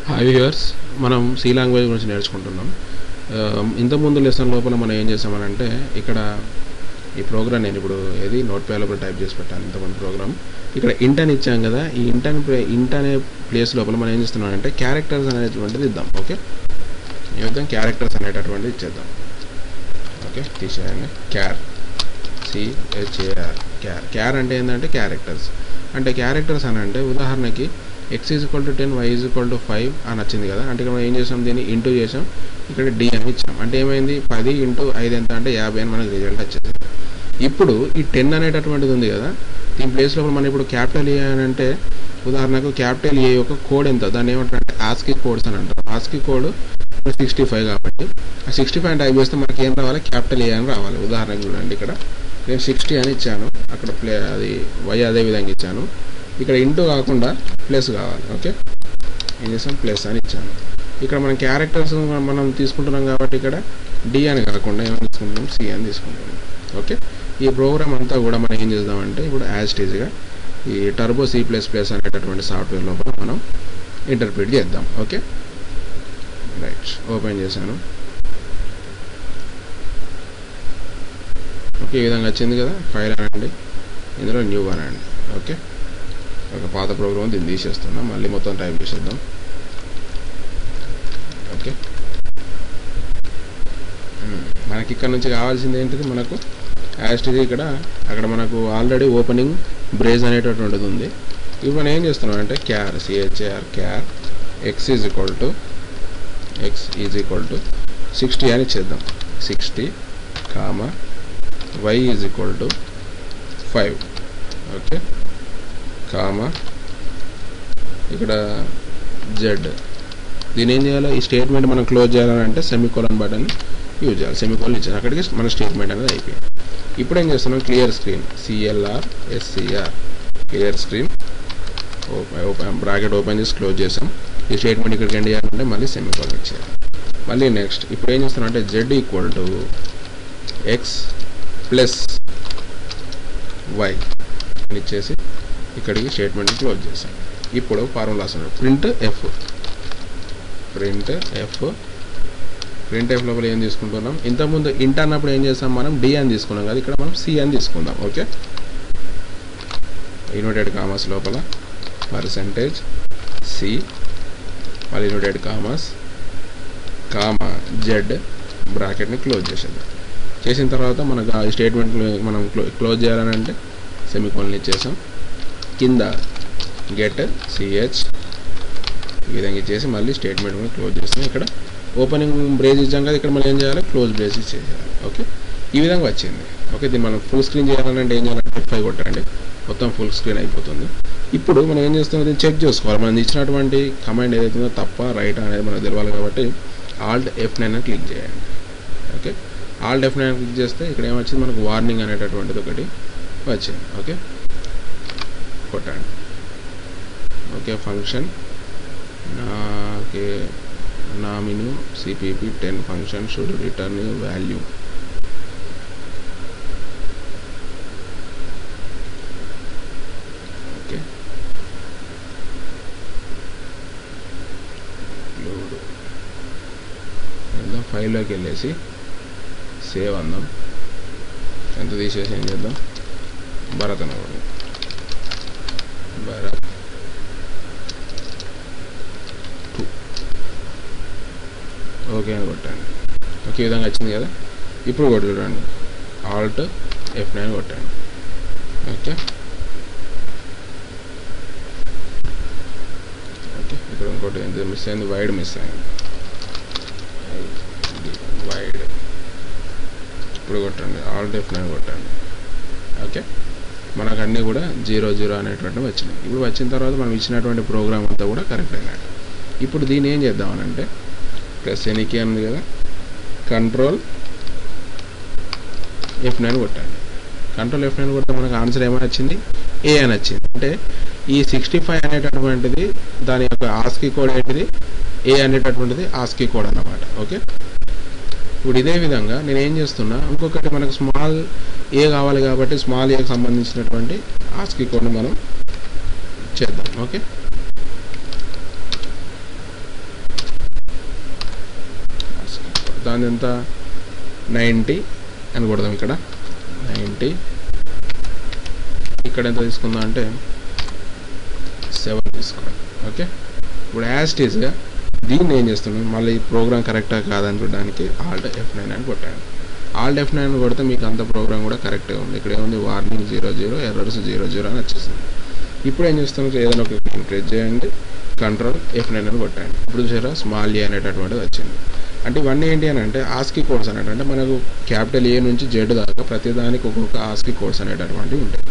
Hi viewers, మనం C language గురించి నేర్చుకుంటున్నాం. ఇంతకుముందు లెసన్ లోపల మనం ఏం చేసామనంటే ఇక్కడ ఈ ప్రోగ్రామ్ నేను ఇప్పుడు ఏది నోట్ ప్యాడ్ లోపల టైప్ చేసి పెట్టాను. ఇంతకుముందు ప్రోగ్రామ్ ఇక్కడ ఇంట్ అని ఇచ్చాం కదా, ఈ ఇంట్ అనే ప్లేస్ లోపల మనం ఏం చేస్తున్నామంటే క్యారెక్టర్స్ అనేటువంటిది ఇద్దాం. ఓకే, ఇద్దాం క్యారెక్టర్స్ అనేటటువంటిది ఇచ్చేద్దాం. ఓకే, తీసేయండి. క్యార్ అంటే ఏంటంటే క్యారెక్టర్స్ అంటే క్యారెక్టర్స్ అని అంటే ఉదాహరణకి x = 10 y = 5 అని వచ్చింది కదా. అంటే ఇక్కడ మనం ఏం చేసాం, దీన్ని ఇంటూ చేసాం, ఇక్కడ d అని ఇచ్చాం. అంటే ఏమైంది, 10 × 5 ఎంత అంటే 50 అని మనకు రిజల్ట్ వచ్చేది. ఇప్పుడు ఈ 10 అనేటటువంటిది ఉంది కదా, దీని ప్లేస్లో మనం ఇప్పుడు క్యాపిటల్ ఏ అని అంటే ఉదాహరణకు క్యాపిటల్ ఏ యొక్క కోడ్ ఎంత, దాన్ని ఏమంటారంటే ఆస్కీ కోడ్స్ అని అంటారు. ఆస్కీ కోడ్ 65 కాబట్టి ఆ 65 టైప్ చేస్తే మనకి ఏం రావాలి, క్యాపిటల్ ఏ అని రావాలి. ఉదాహరణకు చూడండి, ఇక్కడ నేను 60 అని ఇచ్చాను, అక్కడ అది y అదే విధంగా ఇచ్చాను, ఇక్కడ ఇంటూ కాకుండా ప్లస్ కావాలి. ఓకే, ఏం చేసాం, ప్లస్ అని ఇచ్చాను. ఇక్కడ మనం క్యారెక్టర్స్ మనం తీసుకుంటున్నాం కాబట్టి ఇక్కడ డి అని కాకుండా ఏమని తీసుకుంటున్నాం, సి అని తీసుకుంటున్నాం. ఓకే, ఈ ప్రోగ్రామ్ అంతా కూడా మనం ఏం చేద్దామంటే ఇప్పుడు యాజ్ ఇట్ ఈజ్గా ఈ టర్బో C++ అనేటటువంటి సాఫ్ట్వేర్ లోపల మనం ఇంటర్ప్రిట్ చేద్దాం. ఓకే రైట్, ఓపెన్ చేశాను. ఓకే, ఈ విధంగా వచ్చింది కదా. ఫైల్ అనండి, ఇందులో న్యూ అనండి. ఓకే, ఒక పాత ప్రోగ్రామ్ దీన్ని తీసేస్తున్నాం, మళ్ళీ మొత్తం టైప్ చేసేద్దాం. ఓకే, మనకి ఇక్కడ నుంచి కావాల్సింది ఏంటిది, మనకు యాస్టిజ్ ఇక్కడ అక్కడ మనకు ఆల్రెడీ ఓపెనింగ్ బ్రేజ్ అనేటటువంటిది ఉంది. ఇప్పుడు మనం ఏం చేస్తున్నాం అంటే క్యార్ క్యార్ x = 60 అని ఇచ్చేద్దాం. 60, y = 5. ఓకే, ఇక్కడ z. దీని ఏం చేయాలి, ఈ స్టేట్మెంట్ మనం క్లోజ్ చేయాలంటే సెమీకోలన్ బటన్ యూజ్ చేయాలి. సెమీకోలన్ ఇచ్చాను, అక్కడికి మన స్టేట్మెంట్ అనేది అయిపోయింది. ఇప్పుడు ఏం చేస్తున్నాం, clear screen clear screen bracket open చేసి క్లోజ్ చేసాం. ఈ స్టేట్మెంట్ ఇక్కడికి ఎండ్ చేయాలంటే మళ్ళీ సెమీకోలన్ ఇచ్చేయాలి. మళ్ళీ నెక్స్ట్ ఇప్పుడు ఏం చేస్తున్నాం అంటే z = x + y అని ఇచ్చేసి ఇక్కడికి స్టేట్మెంట్ క్లోజ్ చేసాం. ఇప్పుడు ఫార్ములా వస్తుంది, ప్రింట్ ఎఫ్ లోపల ఏం తీసుకుంటున్నాం, ఇంతకుముందు ఇంట్ అన్నప్పుడు ఏం చేస్తాం, మనం డి అని తీసుకున్నాం కదా, ఇక్కడ మనం సి అని తీసుకుందాం. ఓకే, ఇన్వర్టెడ్ కామర్స్ లోపల %c మళ్ళీ ఇన్వర్టెడ్ కామర్స్ z బ్రాకెట్ని క్లోజ్ చేసేద్దాం. చేసిన తర్వాత మనకు ఆ స్టేట్మెంట్ మనం క్లోజ్ చేయాలని అంటే సెమీకోలన్ ఇచ్చేసాం. కింద గెట్ ch ఈ విధంగా ఇచ్చేసి మళ్ళీ స్టేట్మెంట్ కూడా క్లోజ్ చేస్తాం. ఇక్కడ ఓపెనింగ్ బ్రేజ్ ఇచ్చాం కదా, ఇక్కడ మనం ఏం చేయాలి, క్లోజ్ బ్రేజ్ ఇచ్చేయాలి. ఓకే, ఈ విధంగా వచ్చింది. ఓకే, దీన్ని మనం ఫుల్ స్క్రీన్ చేయాలంటే ఏం చేయాలంటే F5 కొట్టండి, మొత్తం ఫుల్ స్క్రీన్ అయిపోతుంది. ఇప్పుడు మనం ఏం చేస్తాం, దీన్ని చెక్ చేసుకోవాలి. మనం ఇచ్చినటువంటి కమాండ్ ఏదైతుందో తప్ప రైట్ అనేది మనకు తెలియాలి కాబట్టి Alt F9 అని క్లిక్ చేయండి. ఓకే, Alt F9 క్లిక్ చేస్తే ఇక్కడ ఏమొచ్చింది, మనకు వార్నింగ్ అనేటటువంటిది ఒకటి వచ్చింది. ఓకే, కొట్టండి. ఓకే, ఫంక్షన్ నామిను cpp10 function should return value. Okay, load ఫైల్లోకి వెళ్ళేసి సేవ్ అందాం. ఎంత తీసేసి ఏం చేద్దాం, భరత్ అనకూడదు, భరత్ 2. ఓకే అని కొట్టండి. ఓకే, ఈ విధంగా వచ్చింది కదా. ఇప్పుడు కూడా చూడండి, Alt F9 కొట్టండి. ఓకే, ఓకే, ఇక్కడ ఇంకోటి ఎంత మిస్ అయింది, వైడ్ మిస్ అయింది, వైడ్. ఇప్పుడు కొట్టండి, Alt F9 కొట్టండి. ఓకే, మనకు అన్నీ కూడా 0 అనేటువంటివి వచ్చినాయి. ఇప్పుడు వచ్చిన తర్వాత మనం ఇచ్చినటువంటి ప్రోగ్రామ్ అంతా కూడా కరెక్ట్ అయినట్టు. ఇప్పుడు దీన్ని ఏం చేద్దామనంటే ప్లస్ ఎనికి ఉంది కదా, Ctrl F9 కొట్టండి. Ctrl F9 కొడితే మనకు ఆన్సర్ ఏమని వచ్చింది, ఏ అని వచ్చింది. అంటే ఈ 65 అనేటటువంటిది దాని యొక్క ఆస్కీ కోడ్ ఏంటిది, ఏ అనేటటువంటిది ఆస్కీ కోడ్ అన్నమాట. ఓకే, ఇప్పుడు ఇదే విధంగా నేను ఏం చేస్తున్నా, ఇంకొకటి మనకు స్మాల్ ఏ కావాలి కాబట్టి స్మాల్ ఏకి సంబంధించినటువంటి ఆస్కీ కోడ్ని మనం చేద్దాం. ఓకే, దాని ఎంత 90 అని కొడదాం. ఇక్కడ 90, ఇక్కడ ఎంత తీసుకుందాం అంటే 7 తీసుకోండి. ఓకే, ఇప్పుడు యాజ్ ఇట్ ఈస్గా దీన్ని ఏం చేస్తున్నాం, మళ్ళీ ఈ ప్రోగ్రామ్ కరెక్టా కాదని చూడడానికి Alt F9 అని కొట్టాను. Alt F9 కొడితే మీకు అంత ప్రోగ్రామ్ కూడా కరెక్ట్గా ఉంది. ఇక్కడ ఏముంది, వార్నింగ్ 00, ఎర్రర్స్ 00 అని వచ్చేసింది. ఇప్పుడు ఏం చేస్తాను, ఏదైనా ఒక ప్రెస్ చేయండి, Ctrl F9 అని కొట్టాను. ఇప్పుడు చూసారా స్మాల్ ఏ అనేటటువంటిది వచ్చింది. అంటే ఇవన్నీ ఏంటి అని అంటే ఆస్కీ కోడ్స్ అనేటంటే మనకు క్యాపిటల్ ఏ నుంచి జెడ్ దాకా ప్రతి దానికి ఒక్కొక్క ఆస్కీ కోడ్స్ అనేటటువంటివి ఉంటాయి.